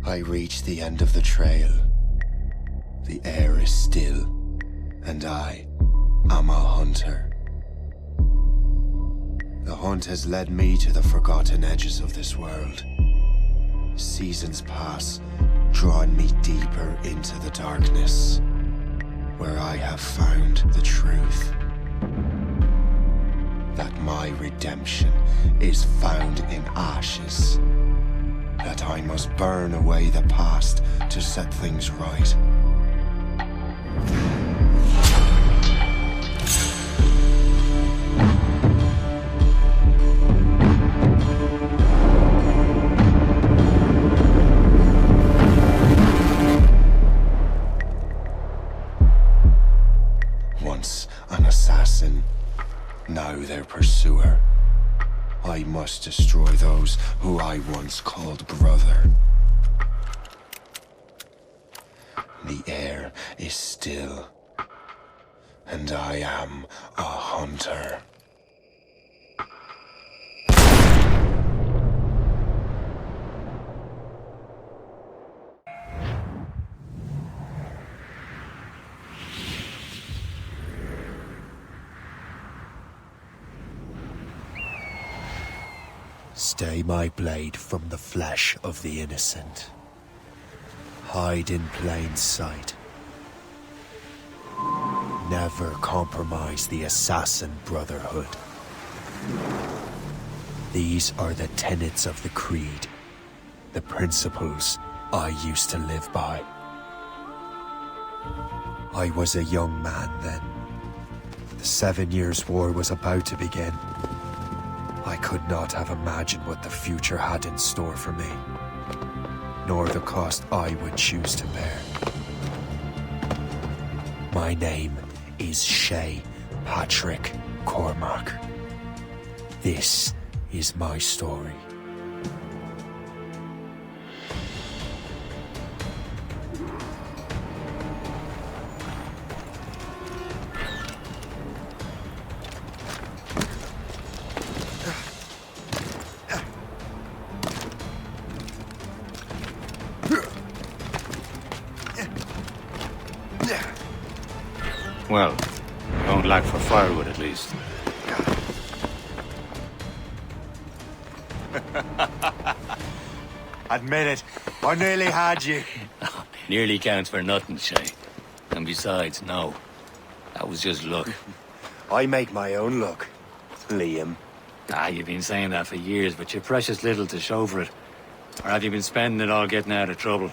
I reach the end of the trail. The air is still, and I am a hunter. The hunt has led me to the forgotten edges of this world. Seasons pass, drawing me deeper into the darkness, where I have found the truth. That my redemption is found in ashes. That I must burn away the past to set things right. Once an assassin, now their pursuer. I must destroy those who I once called brother. The air is still, and I am a hunter. Stay my blade from the flesh of the innocent. Hide in plain sight. Never compromise the assassin brotherhood. These are the tenets of the creed, the principles I used to live by. I was a young man then. The 7 Years' War was about to begin. I could not have imagined what the future had in store for me, nor the cost I would choose to bear. My name is Shay Patrick Cormac. This is my story. Well, don't lack for firewood at least. Admit it, I nearly had you. Nearly counts for nothing, Shay. And besides, no. That was just luck. I make my own luck, Liam. You've been saying that for years, but you're precious little to show for it. Or have you been spending it all getting out of trouble?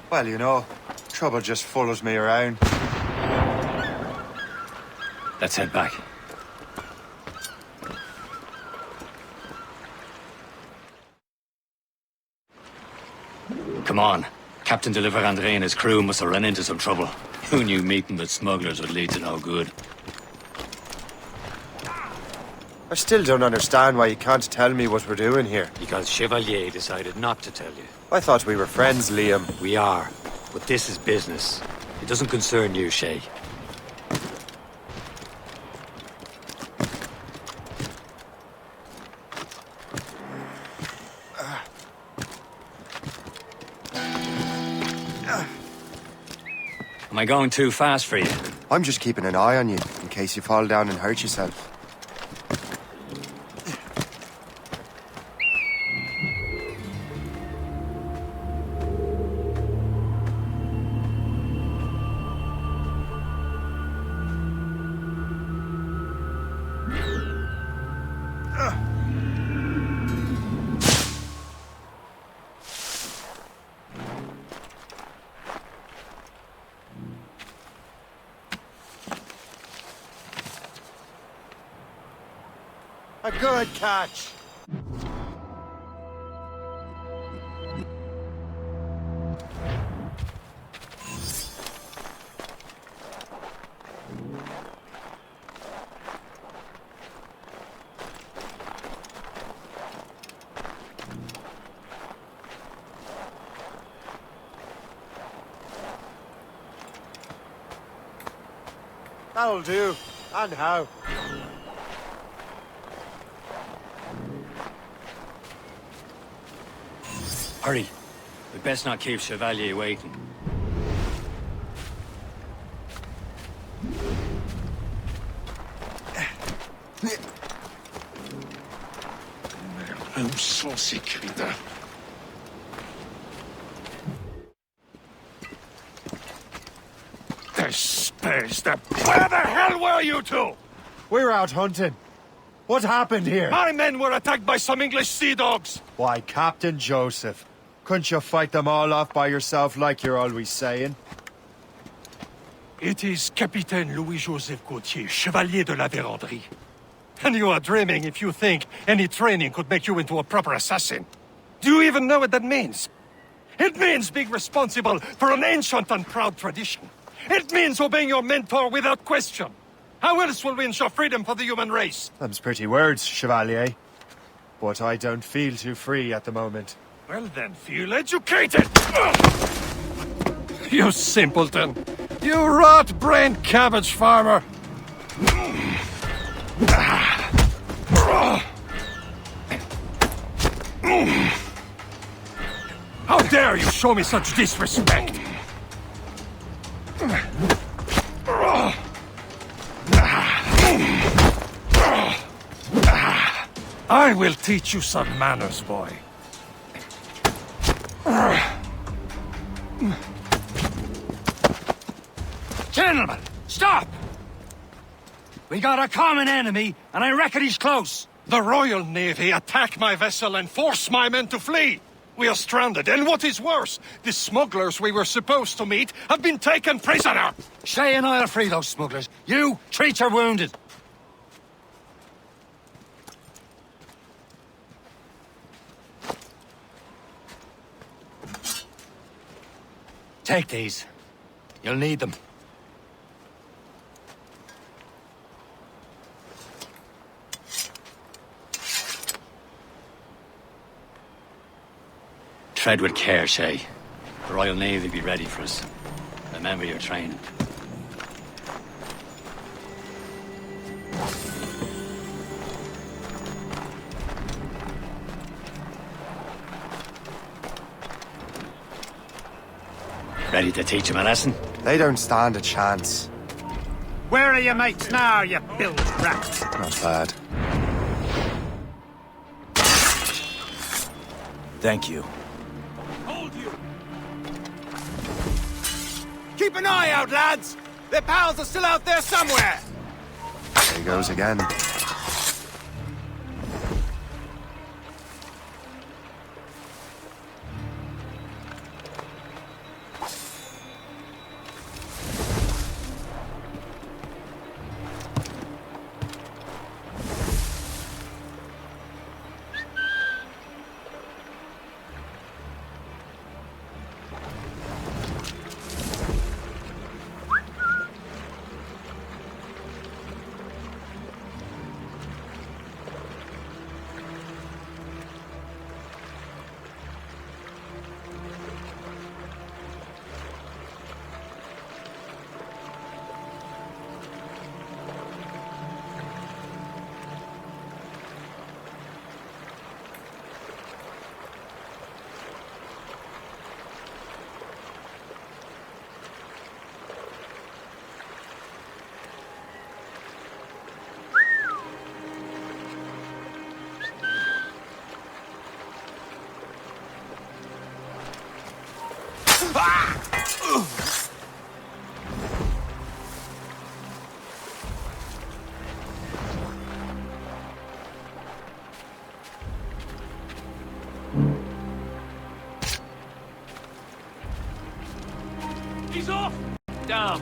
Well, you know, trouble just follows me around. Let's head back. Come on. Captain de Andre and his crew must have run into some trouble. Who knew meeting with smugglers would lead to no good? I still don't understand why you can't tell me what we're doing here. Because Chevalier decided not to tell you. I thought we were friends, Liam. We are, but this is business. It doesn't concern you, Shay. Am I going too fast for you? I'm just keeping an eye on you, in case you fall down and hurt yourself. A good catch. That'll do. And how? Hurry. We'd best not keep Chevalier waiting. Où sont ces crétins? Espèce de... Where the hell were you two? We're out hunting. What happened here? My men were attacked by some English sea dogs. Why, Captain Joseph, couldn't you fight them all off by yourself like you're always saying? It is Capitaine Louis-Joseph Gauthier, Chevalier de la Vérendrye. And you are dreaming if you think any training could make you into a proper assassin. Do you even know what that means? It means being responsible for an ancient and proud tradition. It means obeying your mentor without question. How else will we ensure freedom for the human race? Them's pretty words, Chevalier. But I don't feel too free at the moment. Well then, feel educated! You simpleton! You rot-brained cabbage farmer! How dare you show me such disrespect! I will teach you some manners, boy. Gentlemen, stop! We got a common enemy, and I reckon he's close. The Royal Navy attack my vessel and force my men to flee. We are stranded, and what is worse, the smugglers we were supposed to meet have been taken prisoner. Shay and I'll free those smugglers. You, treat your wounded. Take these. You'll need them. Tread with care, Shay. The Royal Navy be ready for us. Remember your training. Ready to teach him a lesson? They don't stand a chance. Where are your mates now, you bilge rats? Not bad. Thank you. Hold you! Keep an eye out, lads! Their pals are still out there somewhere! There he goes again. He's off! Down.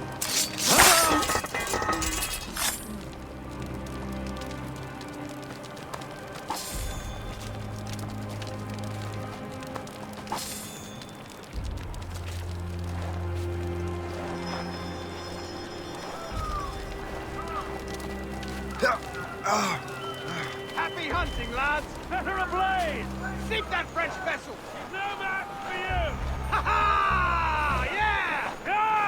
Happy hunting, lads! Set her ablaze! Sink that French vessel! She's no match for you! Ha ha! Yeah! Ah!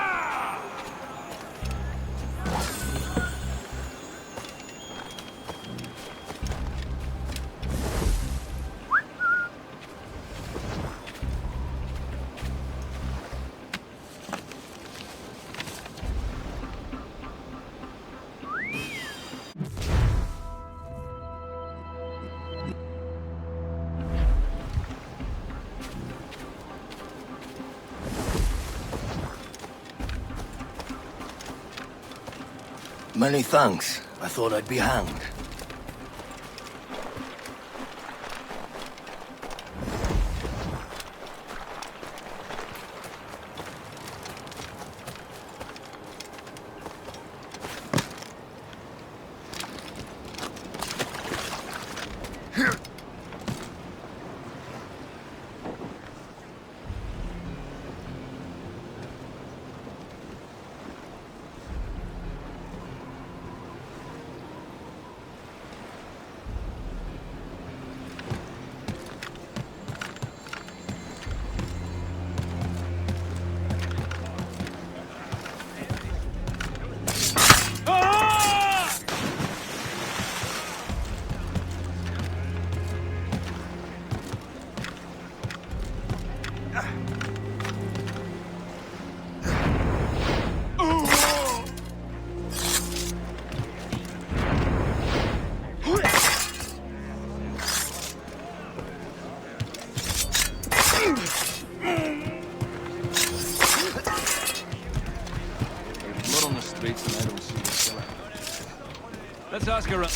Many thanks. I thought I'd be hanged. Let's ask her.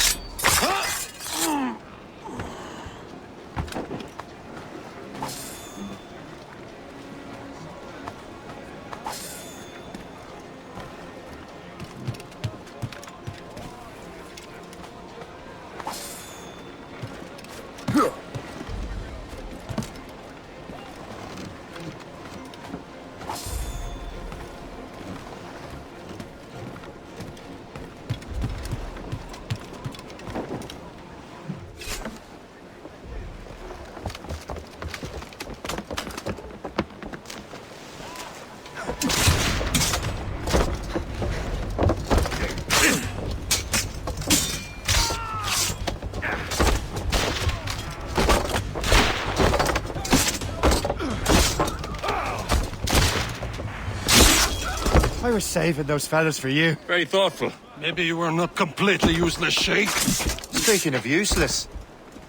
I was saving those fellas for you. Very thoughtful. Maybe you were not completely useless, Sheikh. Speaking of useless,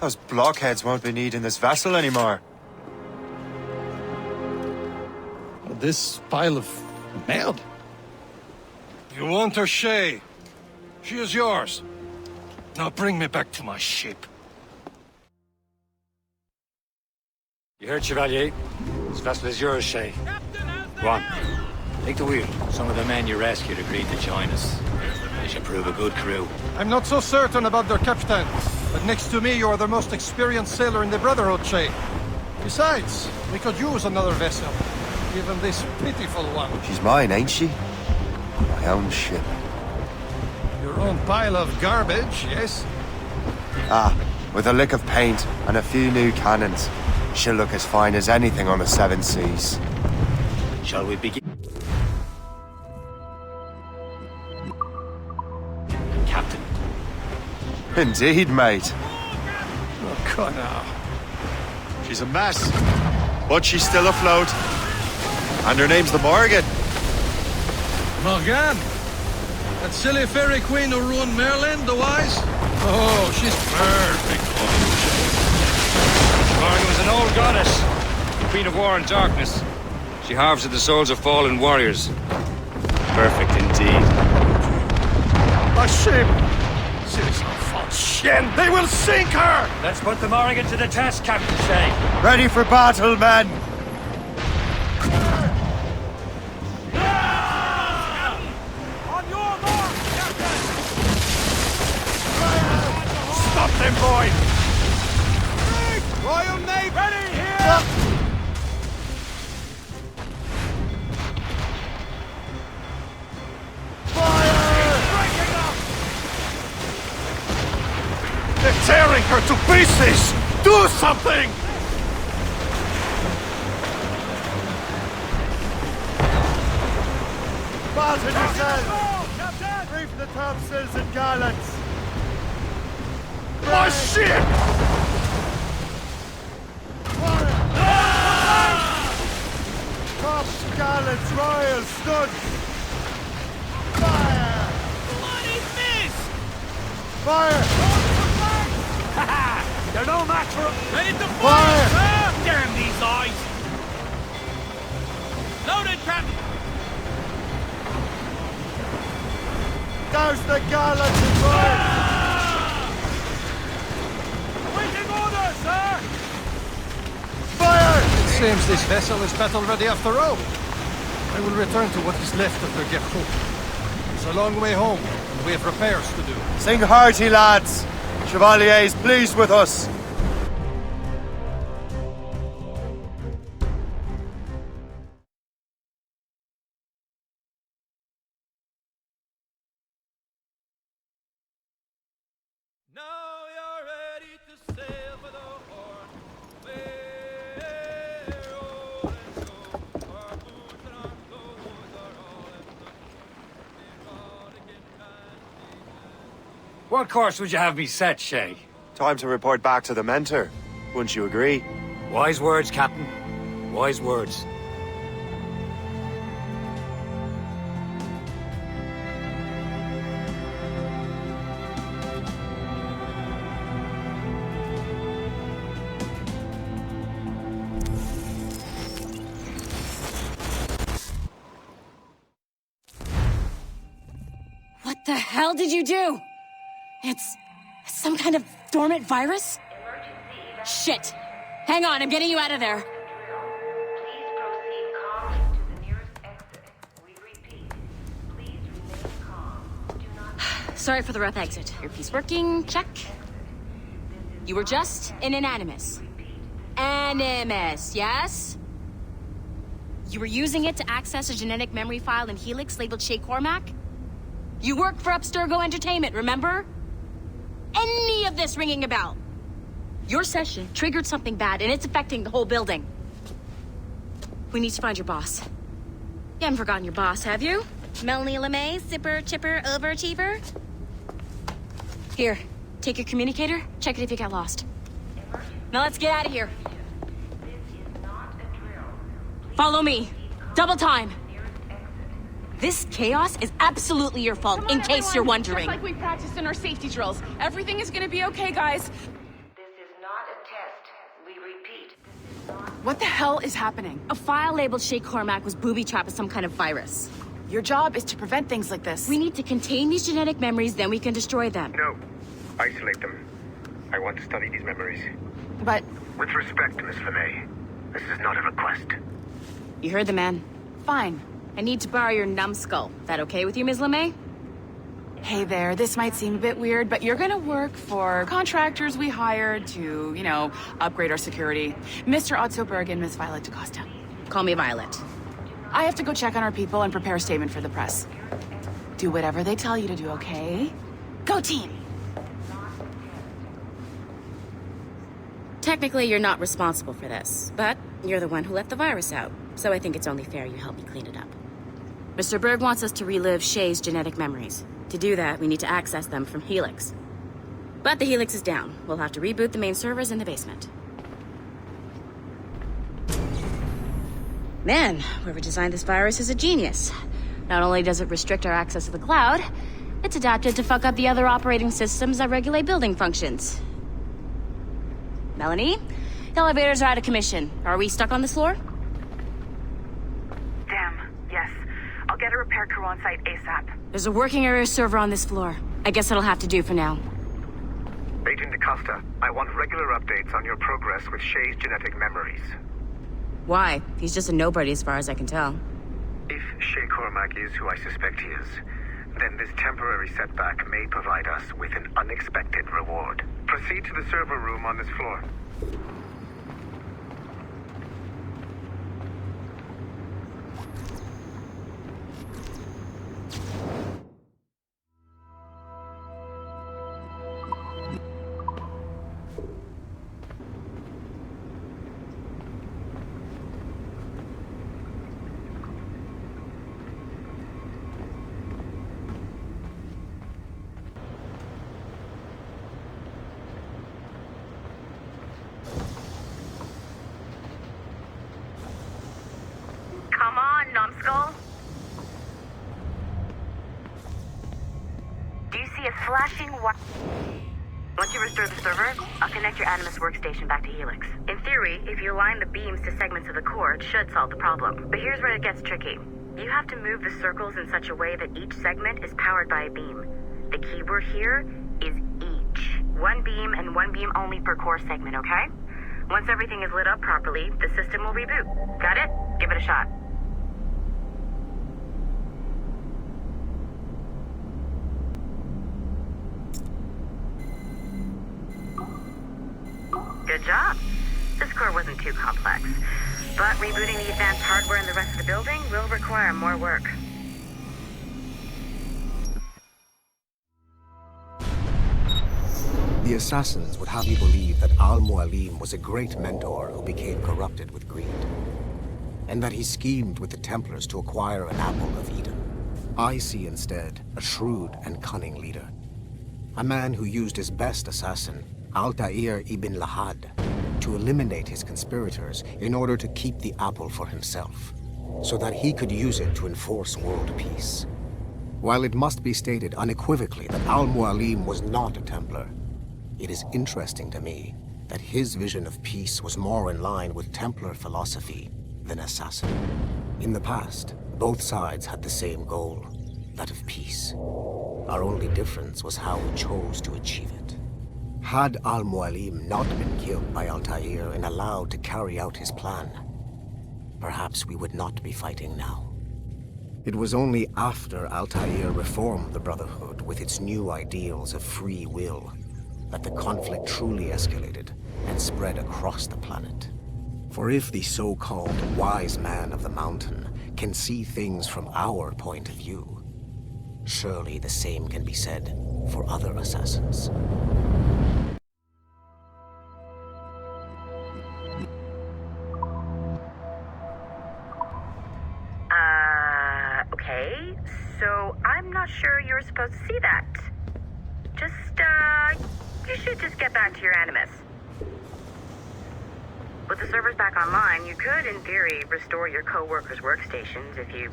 those blockheads won't be needing this vessel anymore. This pile of mail? You want her, Shay? She is yours. Now bring me back to my ship. You heard, Chevalier? This vessel is yours, Shay. Go on. Take the wheel. Some of the men you rescued agreed to join us. They should prove a good crew. I'm not so certain about their captain, but next to me you are the most experienced sailor in the Brotherhood, Shay. Besides, we could use another vessel. Even this pitiful one. She's mine, ain't she? My own ship. Your own pile of garbage, yes? Ah, with a lick of paint and a few new cannons, she'll look as fine as anything on the seven seas. Shall we begin? Captain. Indeed, mate. Oh, God, now. She's a mess, but she's still afloat. And her name's the Morgan. Morgan? That silly fairy queen who ruined Merlin, the wise? Oh, she's perfect. Morgan was an old goddess, queen of war and darkness. She harvested the souls of fallen warriors. Perfect indeed. My ship! Silly fault Shen! They will sink her! Let's put the Morrigan to the test, Captain Shay. Ready for battle, men! Stop them, boy! Royal Navy! Ready here! They're tearing her to pieces! Do something! Fasten yourselves! Reef the topsails and gallants! My ship! Top gallants, royal studs! Fire! Bloody miss! Fire! They're no match for them! Ready to Fire! Ah, damn these eyes! Loaded, Captain! Douse the gallants and fire! Waiting orders, sir! Fire! It seems this vessel is battle-ready after all. I will return to what is left of the Gertrude. It's a long way home, and we have repairs to do. Sing hearty, lads. Chevalier is pleased with us. What course would you have me set, Shay? Time to report back to the mentor. Wouldn't you agree? Wise words, Captain. Wise words. What the hell did you do? It's some kind of dormant virus? Shit! Hang on, I'm getting you out of there. Please proceed calmly to the nearest exit. We repeat, please remain calm. Do not... Sorry for the rough exit. Earpiece working, check. You were just in an animus. Animus, yes? You were using it to access a genetic memory file in Helix labeled Shay Cormac? You worked for Abstergo Entertainment, remember? Any of this ringing a bell? Your session triggered something bad, and it's affecting the whole building. We need to find your boss. You haven't forgotten your boss, have you? Melanie LeMay, zipper, chipper, overachiever? Here, take your communicator, check it if you got lost. Now let's get out of here. Follow me. Double time. This chaos is absolutely your fault, in case everyone. you're wondering. Just like we practiced in our safety drills. Everything is gonna be okay, guys. This is not a test. We repeat, this is not... What the hell is happening? A file labeled Shay Cormac was booby-trapped with some kind of virus. Your job is to prevent things like this. We need to contain these genetic memories, then we can destroy them. No. Isolate them. I want to study these memories. But... With respect, Miss LeMay, this is not a request. You heard the man. Fine. I need to borrow your numbskull. That okay with you, Ms. LeMay? Hey there, this might seem a bit weird, but you're gonna work for contractors we hired to, you know, upgrade our security. Mr. Ottoberg and Miss Violet DaCosta. Call me Violet. I have to go check on our people and prepare a statement for the press. Do whatever they tell you to do, okay? Go team! Technically, you're not responsible for this, but you're the one who let the virus out, so I think it's only fair you help me clean it up. Mr. Berg wants us to relive Shay's genetic memories. To do that, we need to access them from Helix. But the Helix is down. We'll have to reboot the main servers in the basement. Man, whoever designed this virus is a genius. Not only does it restrict our access to the cloud, it's adapted to fuck up the other operating systems that regulate building functions. Melanie? The elevators are out of commission. Are we stuck on this floor? Damn, yes. I'll get a repair crew on site ASAP. There's a working area server on this floor. I guess that'll have to do for now. Agent DaCosta, I want regular updates on your progress with Shay's genetic memories. Why? He's just a nobody as far as I can tell. If Shay Cormac is who I suspect he is, then this temporary setback may provide us with an unexpected reward. Proceed to the server room on this floor. Come on, numbskull. Do you see a flashing Once you restore the server, I'll connect your Animus workstation back to Helix. In theory, if you align the beams to segments of the core, it should solve the problem. But here's where it gets tricky. You have to move the circles in such a way that each segment is powered by a beam. The keyword here is each. One beam and one beam only per core segment, okay? Once everything is lit up properly, the system will reboot. Got it? Give it a shot. Good job. This core wasn't too complex, but rebooting the advanced hardware in the rest of the building will require more work. The assassins would have you believe that Al-Mualim was a great mentor who became corrupted with greed, and that he schemed with the Templars to acquire an apple of Eden. I see instead a shrewd and cunning leader, a man who used his best assassin, Altair ibn Lahad, to eliminate his conspirators in order to keep the apple for himself, so that he could use it to enforce world peace. While it must be stated unequivocally that Al-Mualim was not a Templar, it is interesting to me that his vision of peace was more in line with Templar philosophy than assassin. In the past, both sides had the same goal, that of peace. Our only difference was how we chose to achieve it. Had Al-Mualim not been killed by Altair and allowed to carry out his plan, perhaps we would not be fighting now. It was only after Altair reformed the Brotherhood with its new ideals of free will that the conflict truly escalated and spread across the planet. For if the so-called wise man of the mountain can see things from our point of view, surely the same can be said for other assassins. Okay, so I'm not sure you were supposed to see that. You should just get back to your Animus. With the servers back online, you could, in theory, restore your co-workers' workstations if you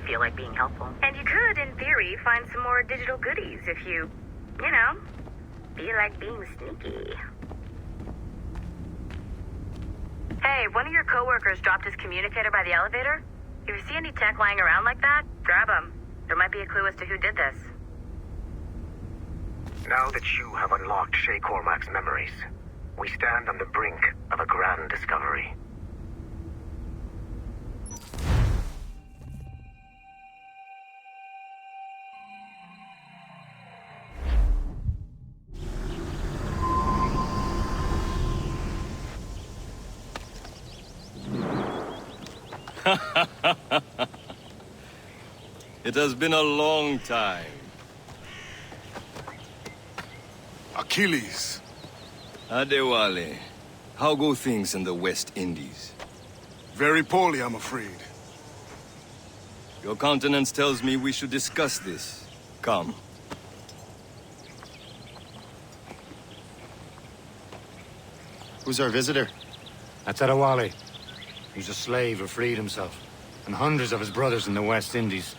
feel like being helpful. And you could, in theory, find some more digital goodies if you feel like being sneaky. Hey, one of your co-workers dropped his communicator by the elevator. If you see any tech lying around like that, grab them. There might be a clue as to who did this. Now that you have unlocked Shay Cormac's memories, we stand on the brink of a grand discovery. It has been a long time. Achilles. Adewale, how go things in the West Indies? Very poorly, I'm afraid. Your countenance tells me we should discuss this. Come. Who's our visitor? That's Adewale. He's a slave who freed himself, and hundreds of his brothers in the West Indies.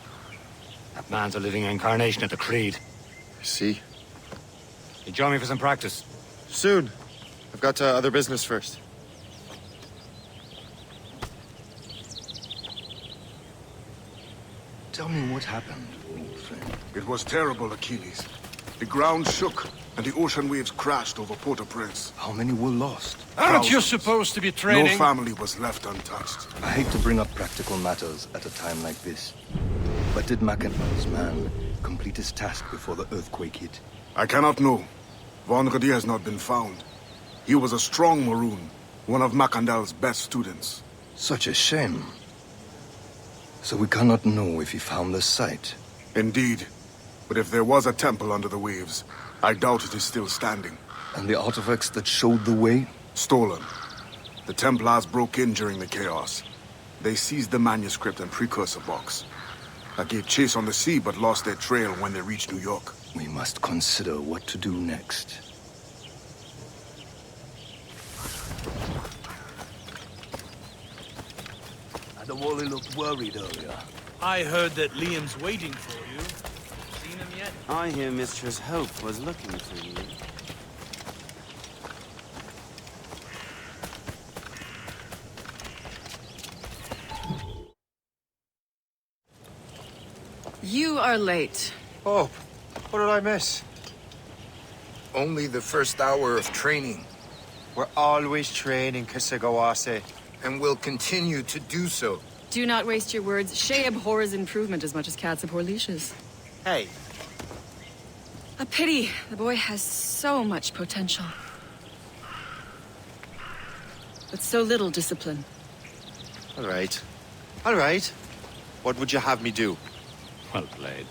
That man's a living incarnation of the Creed. I see. You join me for some practice? Soon. I've got other business first. Tell me what happened, old friend. It was terrible, Achilles. The ground shook, and the ocean waves crashed over Port-au-Prince. How many were lost? Aren't you supposed to be training? No family was left untouched. I hate to bring up practical matters at a time like this. But did Macandal's man complete his task before the earthquake hit? I cannot know. Vonredi has not been found. He was a strong Maroon, one of Macandal's best students. Such a shame. So we cannot know if he found the site. Indeed. But if there was a temple under the waves, I doubt it is still standing. And the artifacts that showed the way? Stolen. The Templars broke in during the chaos. They seized the manuscript and precursor box. I gave chase on the sea, but lost their trail when they reached New York. We must consider what to do next. Adewale looked worried earlier. I heard that Liam's waiting for you. Seen him yet? I hear Mistress Hope was looking for you. You are late. Oh, what did I miss? Only the first hour of training. We're always training, Kisagawase. And will continue to do so. Do not waste your words. Shay abhors improvement as much as cats abhor leashes. Hey. A pity. The boy has so much potential. But so little discipline. All right. All right. What would you have me do? Well played.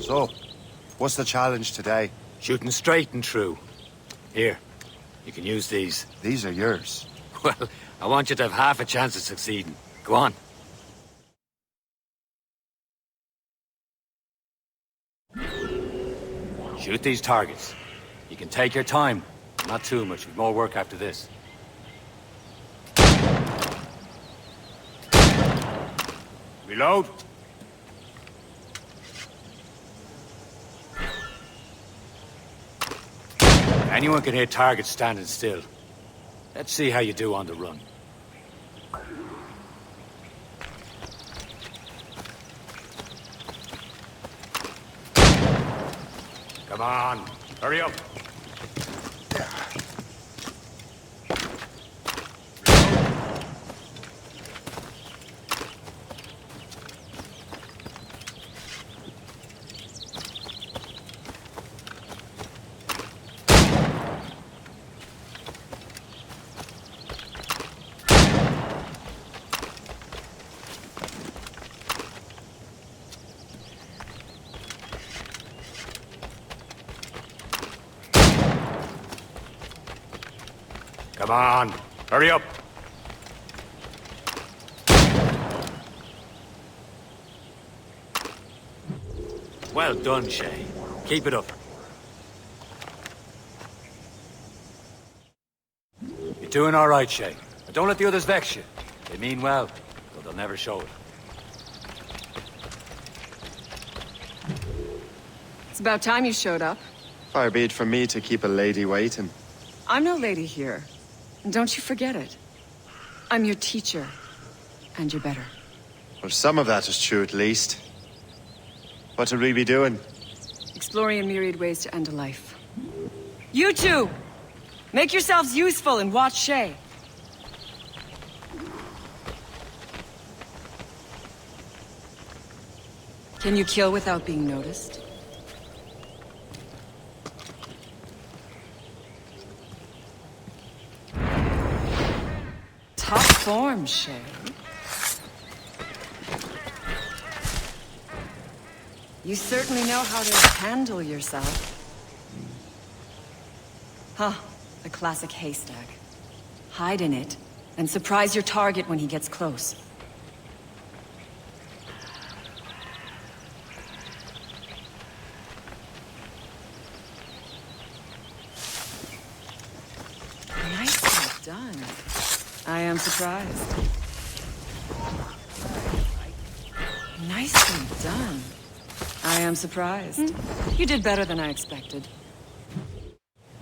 So, what's the challenge today? Shooting straight and true. Here, you can use these. These are yours. Well, I want you to have half a chance of succeeding. Go on. Shoot these targets. You can take your time. Not too much. We've more work after this. Reload. Anyone can hit targets standing still. Let's see how you do on the run. Come on, hurry up. Come on, hurry up. Well done, Shay. Keep it up. You're doing all right, Shay. But don't let the others vex you. They mean well, but they'll never show it. It's about time you showed up. Far be it from me to keep a lady waiting. I'm no lady here. And don't you forget it. I'm your teacher. And you're better. Well, some of that is true at least. What will we be doing? Exploring a myriad ways to end a life. You two! Make yourselves useful and watch Shay. Can you kill without being noticed? Top form, Shay. You certainly know how to handle yourself. Huh, the classic haystack. Hide in it, and surprise your target when he gets close. Nicely done. I am surprised. Nicely done. I am surprised. You did better than I expected.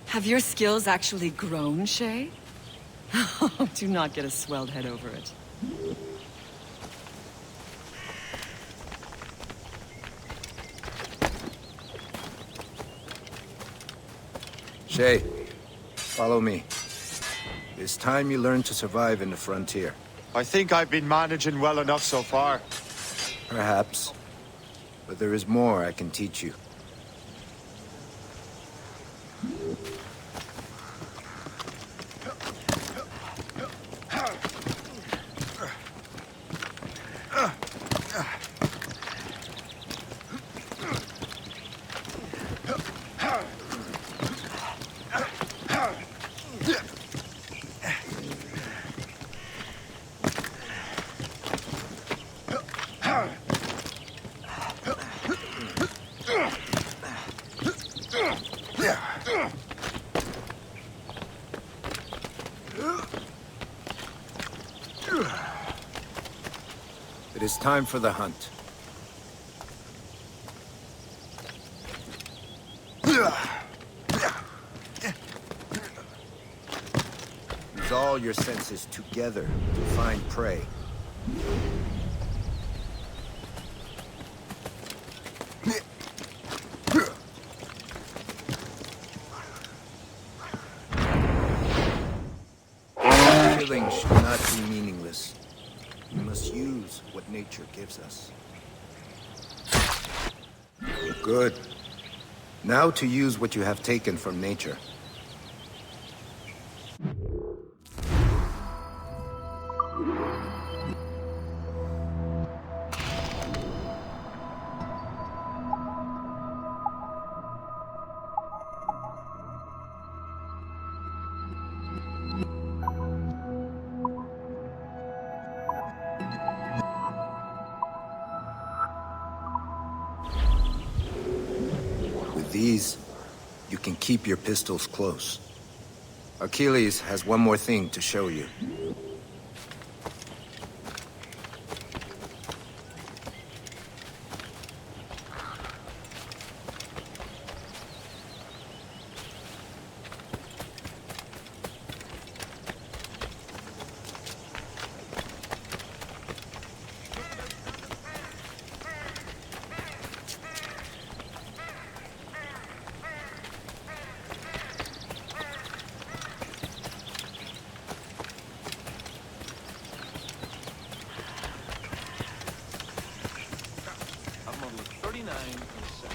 Have your skills actually grown, Shay? Oh, do not get a swelled head over it. Shay, follow me. It's time you learn to survive in the frontier. I think I've been managing well enough so far. Perhaps. But there is more I can teach you. It is time for the hunt. Use all your senses together to find prey. Killing should not be meaningless. We must use what nature gives us. Good. Now to use what you have taken from nature. With these, you can keep your pistols close. Achilles has one more thing to show you.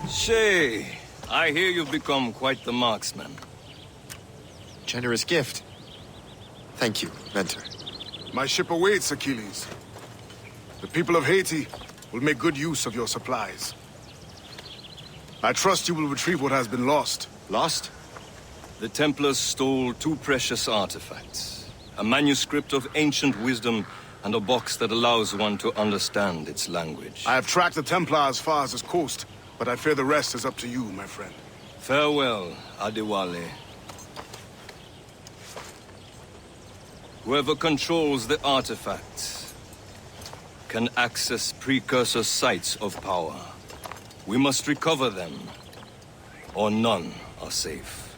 Shay, I hear you've become quite the marksman. Generous gift. Thank you, Mentor. My ship awaits, Achilles. The people of Haiti will make good use of your supplies. I trust you will retrieve what has been lost. Lost? The Templars stole 2 precious artifacts. A manuscript of ancient wisdom and a box that allows one to understand its language. I have tracked the Templar as far as this coast, but I fear the rest is up to you, my friend. Farewell, Adewale. Whoever controls the artifacts can access precursor sites of power. We must recover them, or none are safe.